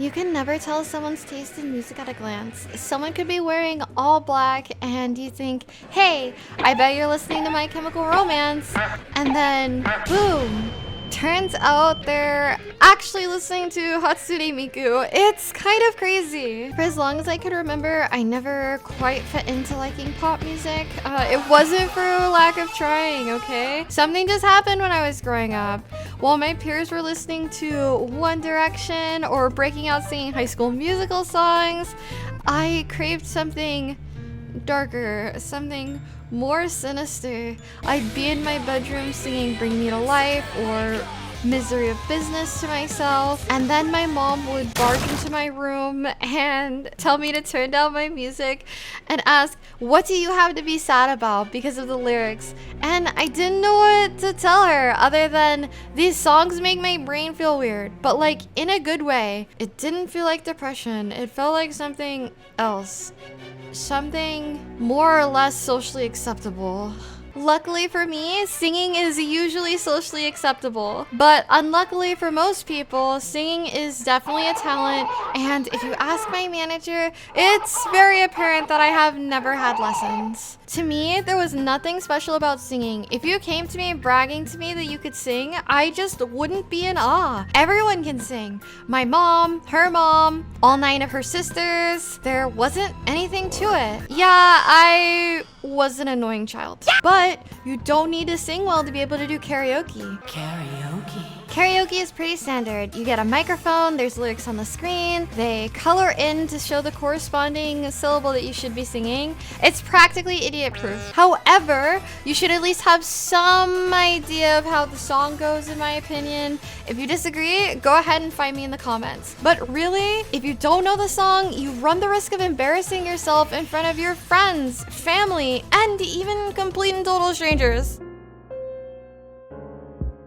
You can never tell someone's taste in music at a glance. Someone could be wearing all black and you think, hey, I bet you're listening to My Chemical Romance. And then, boom. Turns out they're actually listening to Hatsune Miku. It's kind of crazy. For as long as I could remember, I never quite fit into liking pop music. It wasn't for lack of trying, okay? Something just happened when I was growing up. While my peers were listening to One Direction or breaking out singing High School Musical songs, I craved something darker, something more sinister. I'd be in my bedroom singing Bring Me to Life or Misery of Business to myself, and then my mom would barge into my room and tell me to turn down my music and ask, what do you have to be sad about because of the lyrics? And I didn't know what to tell her other than these songs make my brain feel weird, but like in a good way. It didn't feel like depression. It felt like something else. Something more or less socially acceptable. Luckily for me, singing is usually socially acceptable. But unluckily for most people, singing is definitely a talent. And if you ask my manager, it's very apparent that I have never had lessons. To me, there was nothing special about singing. If you came to me bragging to me that you could sing, I just wouldn't be in awe. Everyone can sing. My mom, her mom, all 9 of her sisters. There wasn't anything to it. Yeah, I was an annoying child. But you don't need to sing well to be able to do karaoke. Karaoke is pretty standard. You get a microphone, there's lyrics on the screen, they color in to show the corresponding syllable that you should be singing. It's practically idiot-proof. However, you should at least have some idea of how the song goes, in my opinion. If you disagree, go ahead and find me in the comments. But really, if you don't know the song, you run the risk of embarrassing yourself in front of your friends, family, and even complete and total strangers.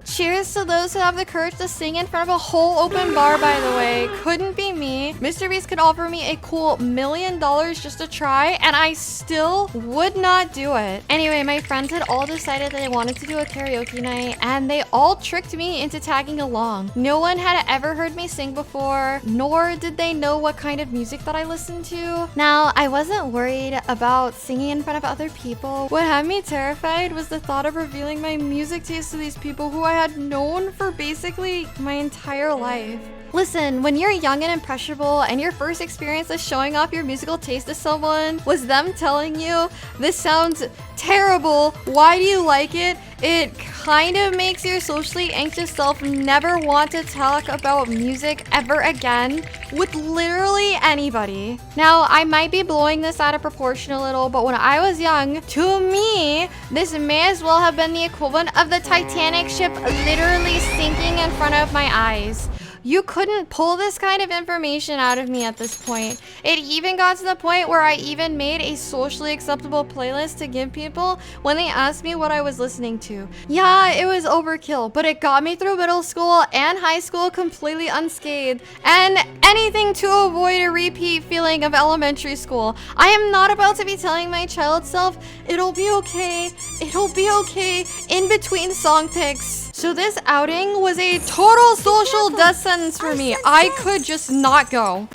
Cheers to those who have the courage to sing in front of a whole open bar, by the way. Couldn't be me. Mr. Beast could offer me a cool $1 million just to try, and I still would not do it. Anyway, my friends had all decided that they wanted to do a karaoke night, and they all tricked me into tagging along. No one had ever heard me sing before, nor did they know what kind of music that I listened to. Now, I wasn't worried about singing in front of other people. What had me terrified was the thought of revealing my music taste to these people who I had known for basically my entire life. Listen, when you're young and impressionable and your first experience of showing off your musical taste to someone was them telling you, this sounds terrible, why do you like it? It kind of makes your socially anxious self never want to talk about music ever again with literally anybody. Now, I might be blowing this out of proportion a little, but when I was young, to me, this may as well have been the equivalent of the Titanic ship literally sinking in front of my eyes. You couldn't pull this kind of information out of me at this point. It even got to the point where I even made a socially acceptable playlist to give people when they asked me what I was listening to. Yeah, it was overkill, but it got me through middle school and high school completely unscathed, and anything to avoid a repeat feeling of elementary school. I am not about to be telling my child self, it'll be okay in between song picks. So this outing was a total social death sentence for me. I could just not go.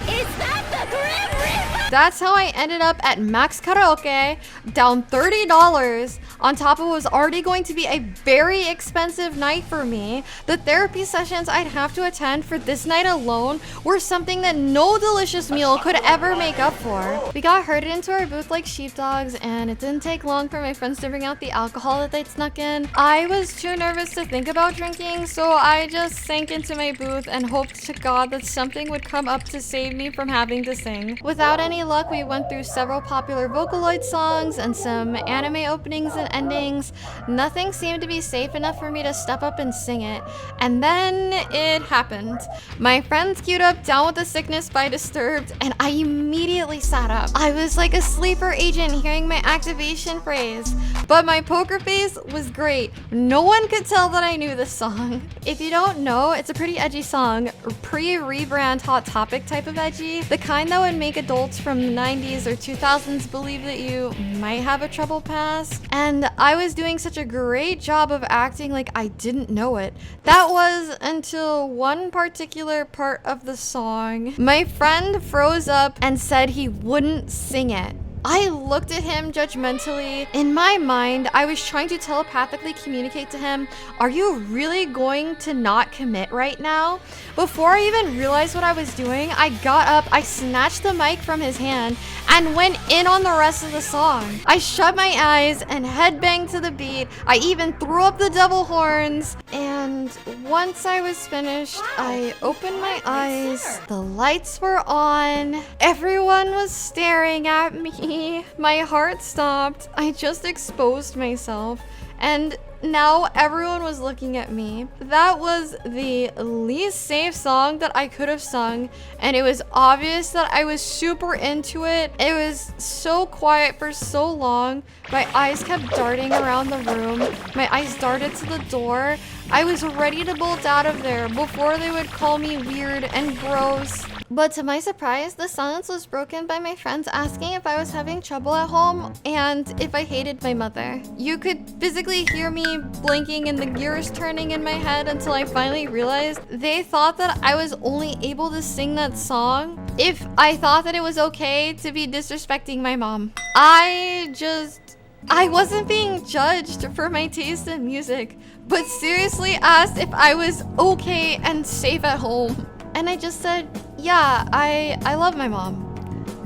Is that the Grim Reaper? That's how I ended up at Max Karaoke, down $30, on top of what was already going to be a very expensive night for me. The therapy sessions I'd have to attend for this night alone were something that no delicious meal could ever make up for. We got herded into our booth like sheepdogs, and it didn't take long for my friends to bring out the alcohol that they'd snuck in. I was too nervous to think about drinking, so I just sank into my booth and hoped to God that something would come up to save me from having to sing. Without any luck, we went through several popular Vocaloid songs and some anime openings and endings. Nothing seemed to be safe enough for me to step up and sing it. And then it happened. My friends queued up Down with the Sickness by Disturbed, and I immediately sat up. I was like a sleeper agent hearing my activation phrase. But my poker face was great. No one could tell that I knew this song. If you don't know, it's a pretty edgy song. Pre-rebrand Hot Topic type of edgy. The kind that would make adults from the 90s or 2000s believe that you might have a troubled past. And And I was doing such a great job of acting like I didn't know it. That was until one particular part of the song. My friend froze up and said he wouldn't sing it. I looked at him judgmentally. In my mind, I was trying to telepathically communicate to him, are you really going to not commit right now? Before I even realized what I was doing, I got up, I snatched the mic from his hand, and went in on the rest of the song. I shut my eyes and headbanged to the beat. I even threw up the devil horns. And once I was finished, I opened my eyes. The lights were on. Everyone was staring at me. My heart stopped. I just exposed myself. And now everyone was looking at me. That was the least safe song that I could have sung, and it was obvious that I was super into it. It was so quiet for so long. My eyes kept darting around the room. My eyes darted to the door. I was ready to bolt out of there before they would call me weird and gross. But to my surprise, the silence was broken by my friends asking if I was having trouble at home and if I hated my mother. You could physically hear me blinking and the gears turning in my head until I finally realized they thought that I was only able to sing that song if I thought that it was okay to be disrespecting my mom. I wasn't being judged for my taste in music, but seriously asked if I was okay and safe at home. And I just said, yeah, I love my mom.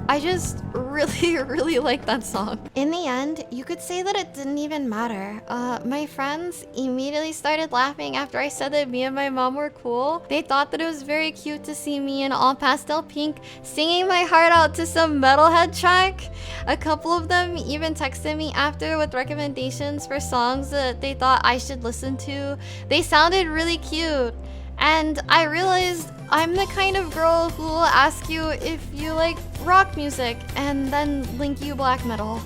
I just really like that song. In the end, you could say that it didn't even matter. My friends immediately started laughing after I said that me and my mom were cool. They thought that it was very cute to see me in all pastel pink singing my heart out to some metalhead track. A couple of them even texted me after with recommendations for songs that they thought I should listen to. They sounded really cute. And I realized I'm the kind of girl who will ask you if you like rock music and then link you black metal.